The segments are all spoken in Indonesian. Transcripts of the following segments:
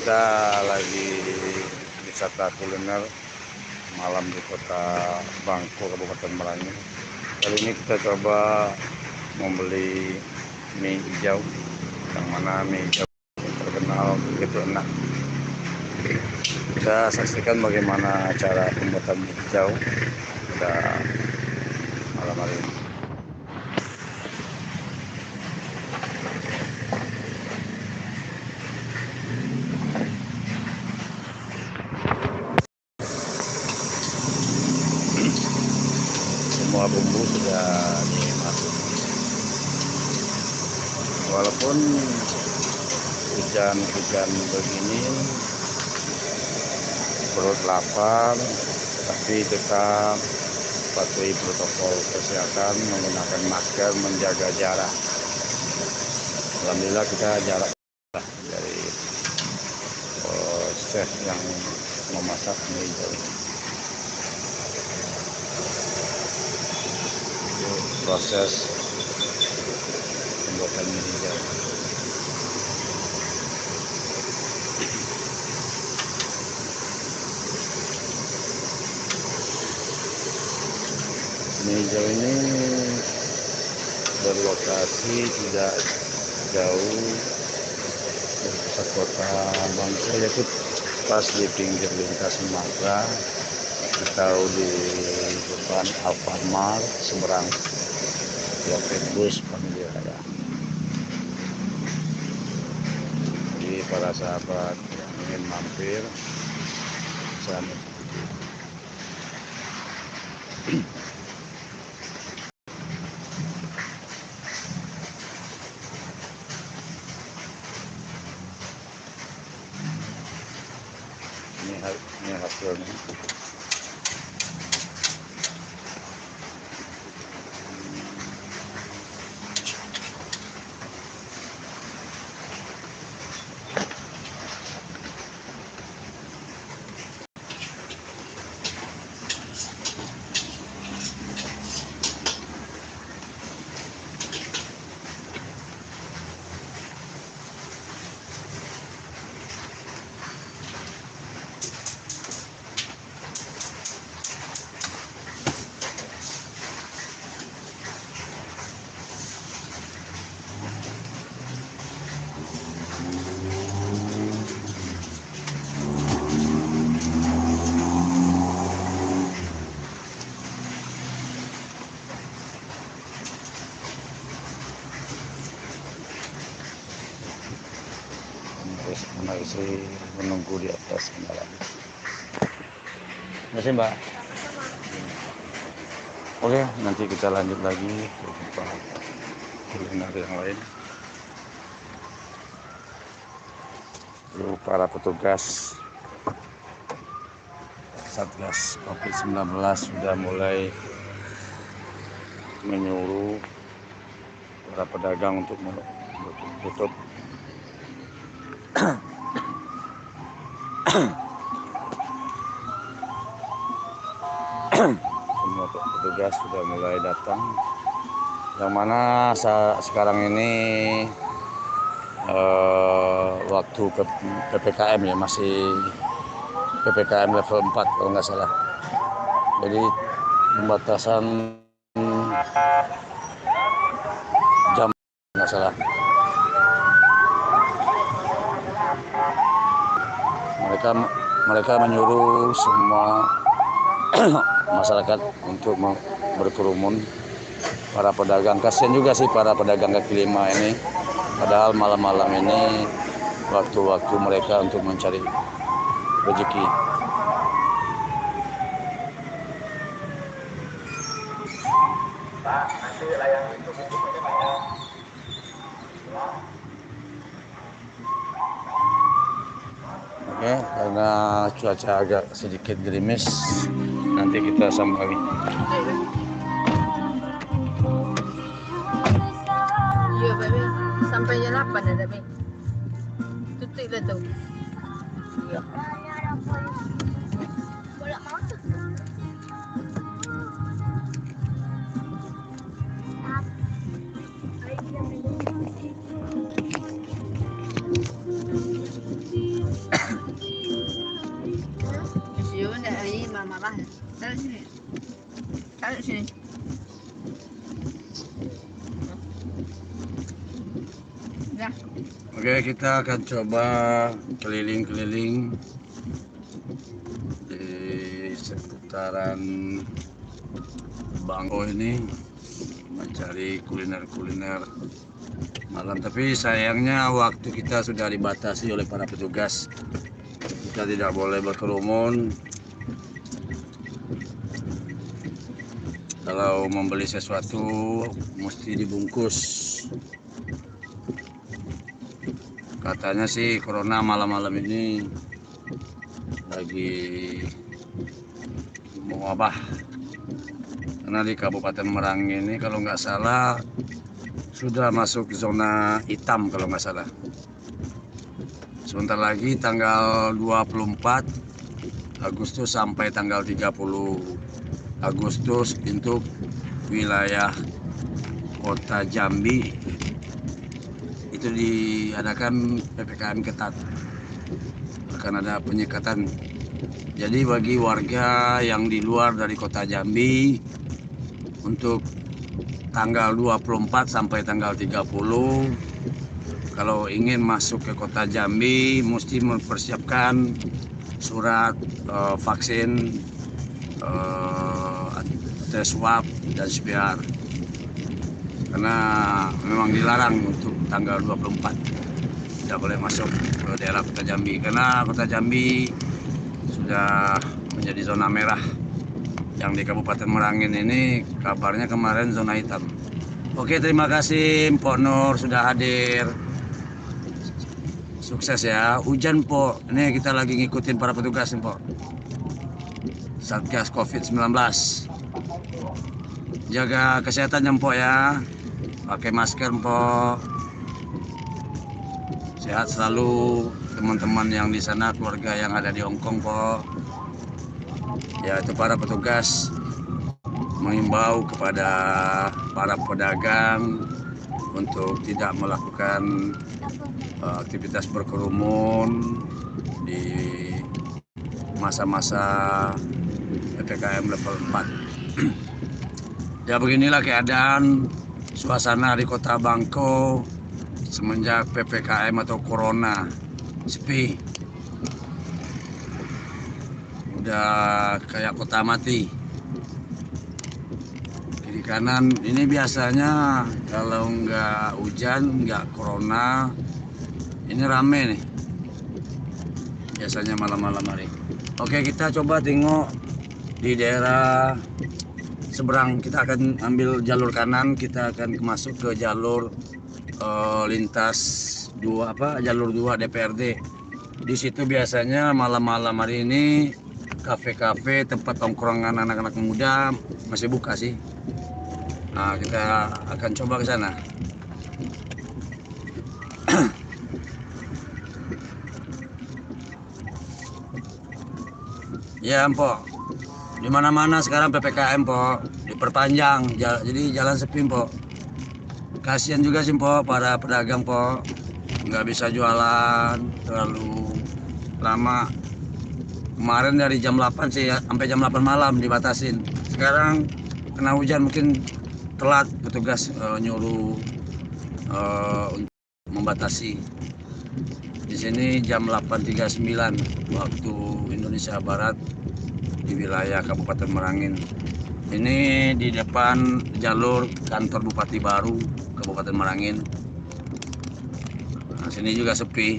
kita lagi wisata kuliner malam di Kota Bangko, Kabupaten Merangin. Kali ini kita coba membeli mie hijau, yang mana mie hijau terkenal begitu enak. Kita saksikan bagaimana cara pembuatan mie hijau pada malam hari ini. Semua bumbu sudah dimasukkan. Walaupun hujan-hujan begini, perut lapar, tapi tetap patuhi protokol kesehatan, menggunakan masker, menjaga jarak. Alhamdulillah kita jarak dari chef yang memasak mie hijau. Proses pembuatan mie hijau. Mie hijau ini berlokasi tidak jauh dari pusat kota Bangko, yaitu pas di pinggir lintas Sumatera. Tahu di depan Alfamart seberang Loket Bus panggil ada. Jadi para sahabat yang ingin mampir sana. Ini hasilnya. Terus anak istri menunggu di atas kendaraan. Terima kasih, Mbak. Oke, nanti kita lanjut lagi ke tempat kuliner yang lain. Lalu para petugas Satgas COVID-19 sudah mulai menyuruh para pedagang untuk tutup. Semua petugas sudah mulai datang, yang mana sekarang ini waktu PPKM ya, masih PPKM level 4 kalau nggak salah. Jadi pembatasan jam nggak salah. Mereka menyuruh semua masyarakat untuk berkerumun. Para pedagang, kasihan juga sih para pedagang kaki lima ini, padahal malam-malam ini waktu-waktu mereka untuk mencari rezeki. Pak, nanti layang itu Oke, karena cuaca agak sedikit gerimis, nanti kita sambung lagi. Iya, Babe. Sampai jam 8 ada, Babe. Tutup lah tu. Ya. Bolak mau tu. Taruh sini. Taruh sini. Dah. Oke, kita akan coba keliling-keliling di seputaran Bangko ini mencari kuliner-kuliner malam, tapi sayangnya waktu kita sudah dibatasi oleh para petugas. Kita tidak boleh berkerumun. Kalau membeli sesuatu mesti dibungkus. Katanya sih corona malam-malam ini lagi mewabah. Karena di Kabupaten Merangin ini kalau nggak salah sudah masuk zona hitam kalau nggak salah. Sebentar lagi tanggal 24 Agustus sampai tanggal 30 Agustus untuk wilayah Kota Jambi itu diadakan PPKM ketat. Akan ada penyekatan. Jadi bagi warga yang di luar dari Kota Jambi untuk tanggal 24 sampai tanggal 30 kalau ingin masuk ke Kota Jambi mesti mempersiapkan surat vaksin, tes swab dan CPR. Karena memang dilarang untuk tanggal 24 tidak boleh masuk ke daerah Kota Jambi, karena Kota Jambi sudah menjadi zona merah. Yang di Kabupaten Merangin ini kabarnya kemarin zona hitam. Oke, terima kasih Mpok Nur sudah hadir. Sukses ya. Hujan Mpok, ini kita lagi ngikutin para petugas Mpok, Satgas COVID-19. Jaga kesehatan Mpok ya. Pakai masker Mpok. Sehat selalu teman-teman yang di sana, keluarga yang ada di Hongkong Mpok. Ya, itu para petugas mengimbau kepada para pedagang untuk tidak melakukan aktivitas berkerumun di masa-masa PPKM level 4. Ya, beginilah keadaan suasana di Kota Bangko semenjak PPKM atau Corona. Sepi. Udah kayak kota mati. Kiri kanan ini biasanya kalau nggak hujan, nggak Corona, ini rame nih. Biasanya malam-malam hari. Oke, kita coba tengok di daerah seberang. Kita akan ambil jalur kanan, kita akan masuk ke jalur lintas jalur 2 DPRD. Di situ biasanya malam-malam hari ini kafe-kafe, tempat tongkrongan anak-anak muda masih buka sih. Nah, kita akan coba ke sana. Ya, Mpok. Di mana-mana sekarang PPKM, Mpok. Diperpanjang. Jadi jalan sepi, Mpok. Kasihan juga sih, Mpok, para pedagang, Mpok. Nggak bisa jualan terlalu lama. Kemarin dari jam 8 sih ya, sampai jam 8 malam dibatasin. Sekarang kena hujan mungkin telat petugas nyuruh untuk membatasi. Di sini jam 8.39 waktu Indonesia Barat di wilayah Kabupaten Merangin. Ini di depan jalur kantor Bupati Baru Kabupaten Merangin. Nah, sini juga sepi.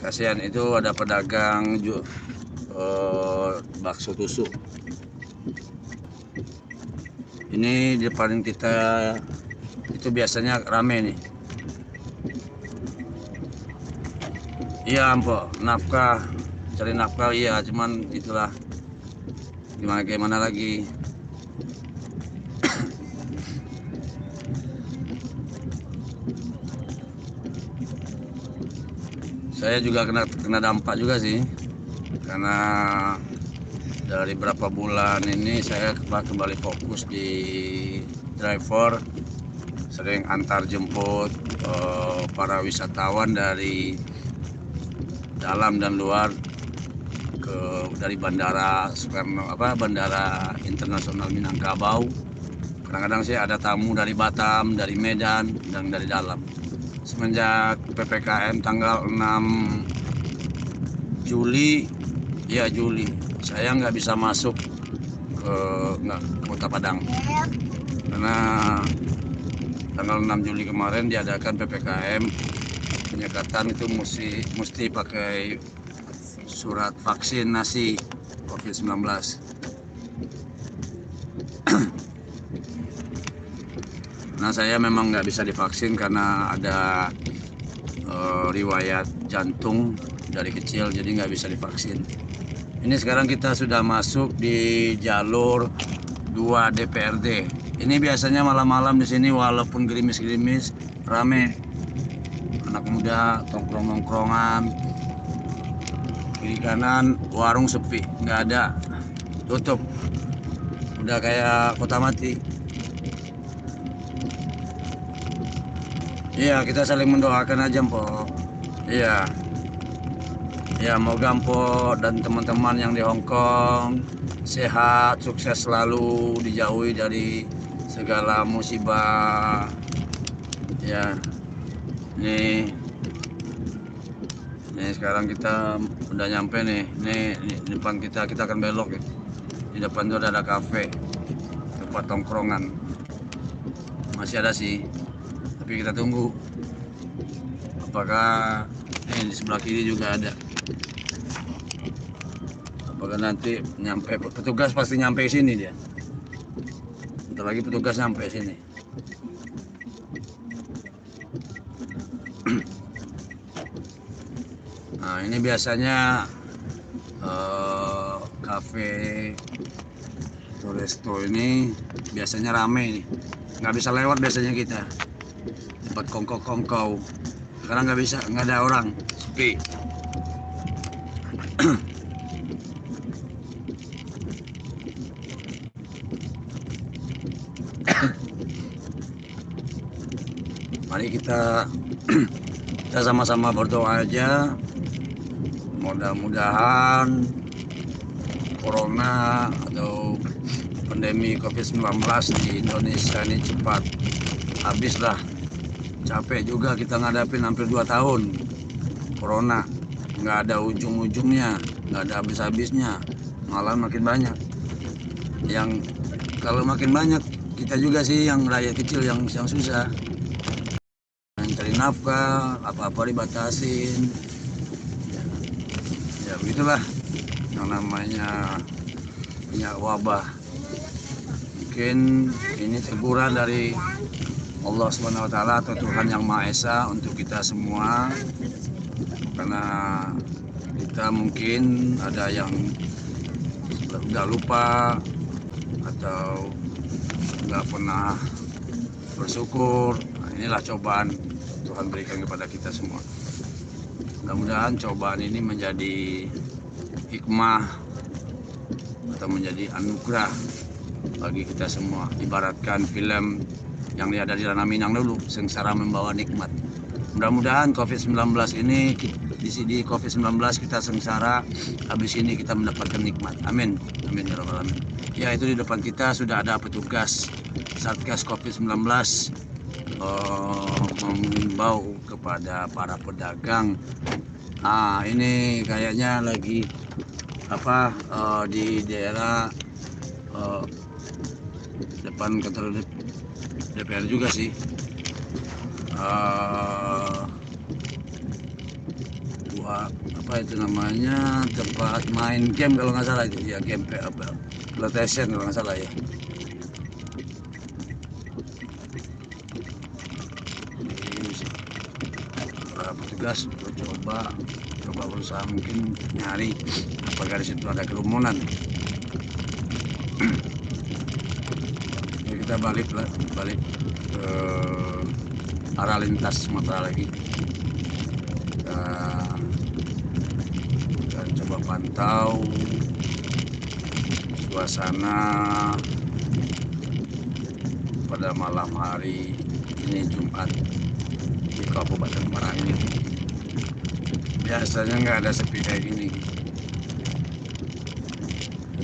Kasihan, itu ada pedagang bakso tusuk. Ini di depan kita itu biasanya rame nih. Iya, Mpok, cari nafkah iya, cuman itulah gimana lagi. Saya juga kena dampak juga sih, karena dari berapa bulan ini saya kembali fokus di driver, sering antar jemput para wisatawan dari dalam dan luar dari bandara Bandara Internasional Minangkabau. Kadang-kadang sih ada tamu dari Batam, dari Medan, dan dari dalam. Semenjak PPKM tanggal 6 Juli, saya nggak bisa masuk ke Kota Padang karena tanggal 6 Juli kemarin diadakan PPKM, penyekatan itu mesti pakai surat vaksinasi COVID-19. Nah, saya memang nggak bisa divaksin karena ada riwayat jantung dari kecil, jadi nggak bisa divaksin. Ini sekarang kita sudah masuk di jalur 2 DPRD. Ini biasanya malam-malam di sini walaupun gerimis-gerimis rame, anak muda tongkrong-nongkrongan. Kiri kanan warung sepi, nggak ada, tutup, udah kayak kota mati. Iya, kita saling mendoakan aja, Mpok. Iya. Ya, moga Mpok dan teman-teman yang di Hong Kong sehat, sukses selalu, dijauhi dari segala musibah. Ya. Nih sekarang kita udah nyampe nih. Nih di depan kita akan belok ya. Di depan itu ada kafe, tempat tongkrongan. Masih ada sih. Tapi kita tunggu apakah di sebelah kiri juga ada, apakah nanti nyampe petugas. Pasti nyampe sini dia, bentar lagi petugas nyampe sini. Nah, ini biasanya kafe atau resto ini biasanya rame nih, nggak bisa lewat biasanya kita, tempat kongkow. Sekarang nggak bisa, nggak ada orang, sepi. Mari kita sama-sama berdoa aja, mudah-mudahan corona atau pandemi COVID-19 di Indonesia ini cepat habis lah. Capek juga kita ngadapin hampir 2 tahun corona, nggak ada ujung-ujungnya, nggak ada habis-habisnya, malah makin banyak. Yang kalau makin banyak, kita juga sih yang rakyat kecil yang susah, yang cari nafkah, apa-apa dibatasin. Ya begitulah yang namanya punya wabah. Mungkin ini teguran dari Allah SWT atau Tuhan Yang Maha Esa untuk kita semua, karena kita mungkin ada yang udah lupa atau nggak pernah bersyukur. Nah, inilah cobaan Tuhan berikan kepada kita semua. Mudah-mudahan cobaan ini menjadi hikmah atau menjadi anugerah bagi kita semua. Ibaratkan film yang ada di Ranah Minang dulu, sengsara membawa nikmat. Mudah-mudahan COVID-19 ini, di COVID-19 kita sengsara, habis ini kita mendapatkan nikmat. Amin. Amin ya rabbal alamin. Ya, itu di depan kita sudah ada petugas Satgas COVID-19 mengimbau kepada para pedagang. Nah, ini kayaknya lagi di daerah depan kantor DPR juga sih, itu namanya tempat main game kalau nggak salah itu ya, game PlayStation kalau nggak salah ya. Para petugas coba berusaha mungkin nyari apakah di situ ada kerumunan. Kita balik ke arah lintas Sumatera lagi. Kita coba pantau suasana pada malam hari ini Jumat di Kabupaten Merangin. Biasanya nggak ada sepi kayak gini.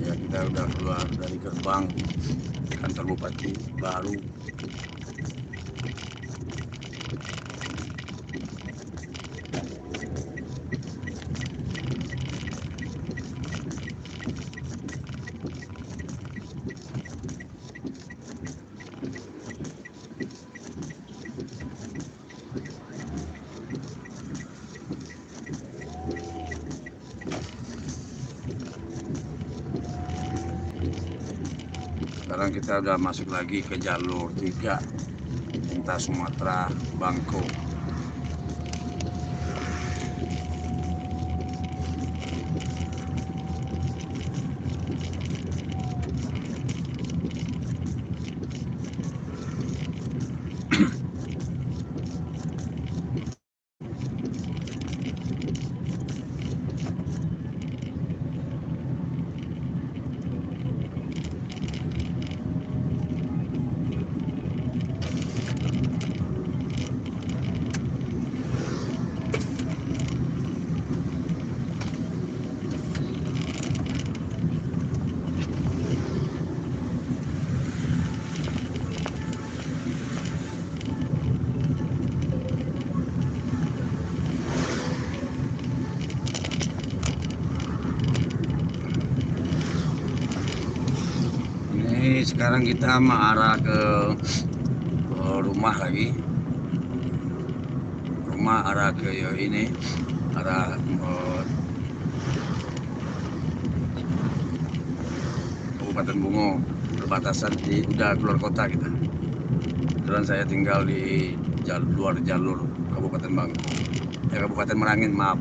Ya, kita udah keluar dari gerbang kantor Bupati baru. Sekarang kita udah masuk lagi ke jalur 3 lintas Sumatera Bangko. Ini sekarang kita mengarah ke rumah lagi. Rumah arah ke ini, arah Kabupaten Bungo, perbatasan di udah keluar kota kita. Kebetulan saya tinggal di luar jalur Kabupaten Bangko, Kabupaten Merangin, maaf.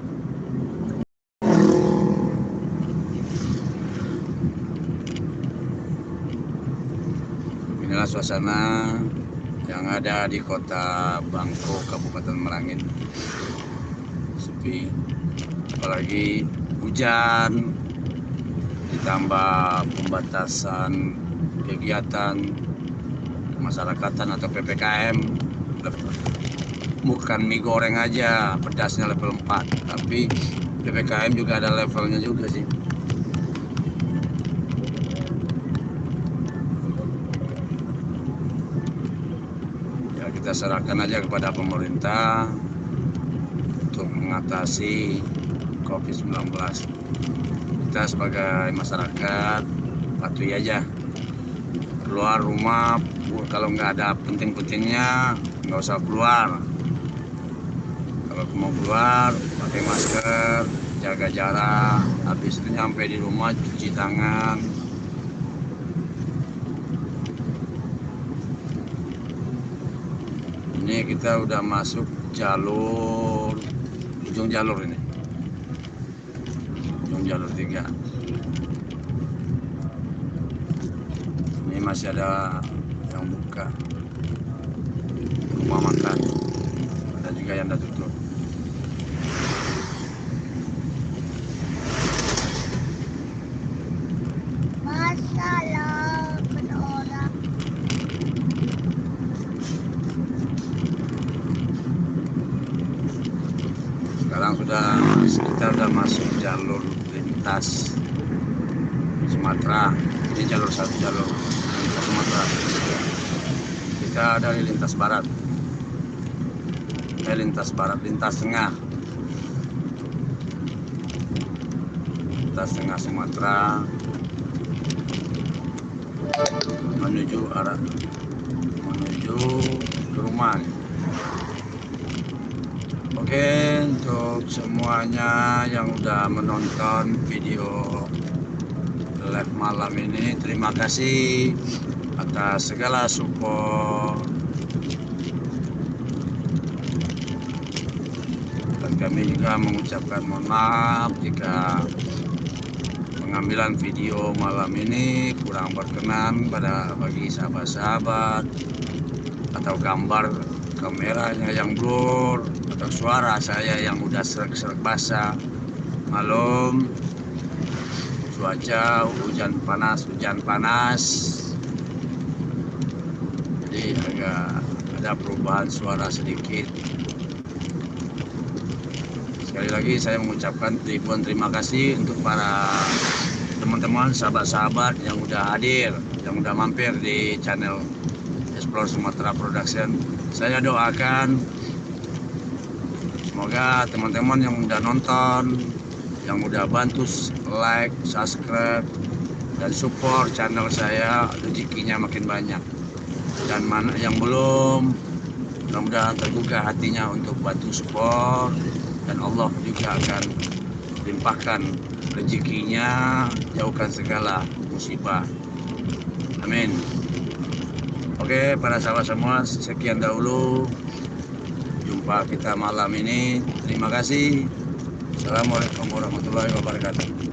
Inilah suasana yang ada di kota Bangko, Kabupaten Merangin. Sepi, apalagi hujan, ditambah pembatasan kegiatan kemasyarakatan atau PPKM. Bukan mie goreng aja pedasnya level 4, tapi PPKM juga ada levelnya juga sih. Ya, kita serahkan aja kepada pemerintah untuk mengatasi COVID-19. Kita sebagai masyarakat patuhi aja, keluar rumah kalau nggak ada penting-pentingnya nggak usah keluar. Kalau mau keluar pakai masker, jaga jarak, habis itu nyampe di rumah cuci tangan. Ini kita udah masuk jalur, ujung jalur ini, ujung jalur 3. Ini masih ada yang buka rumah makan, ada juga yang udah tutup. Masalah orang. Sekarang kita udah masuk jalur lintas Sumatera. Ini jalur 1, jalur lintas Sumatera. Kita dari lintas barat, lintas tengah Sumatera menuju ke rumah. Oke, untuk semuanya yang udah menonton video live malam ini, terima kasih atas segala support. Dan kami juga mengucapkan mohon maaf jika pengambilan video malam ini kurang berkenan bagi sahabat-sahabat, atau gambar kameranya yang blur, atau suara saya yang udah serak-serak basah. Malum, cuaca hujan panas, jadi agak ada perubahan suara sedikit. Sekali lagi saya mengucapkan ribuan terima kasih untuk para teman-teman, sahabat-sahabat yang udah hadir, yang udah mampir di channel Explore Sumatera Production. Saya doakan semoga teman-teman yang udah nonton, yang udah bantu like, subscribe, dan support channel saya, rezekinya makin banyak. Dan mana yang belum, mudah-mudahan terbuka hatinya untuk bantu support, dan Allah juga akan limpahkan rezekinya, jauhkan segala musibah. Amin. Oke, para sahabat semua, sekian dahulu jumpa kita malam ini. Terima kasih. Assalamualaikum warahmatullahi wabarakatuh.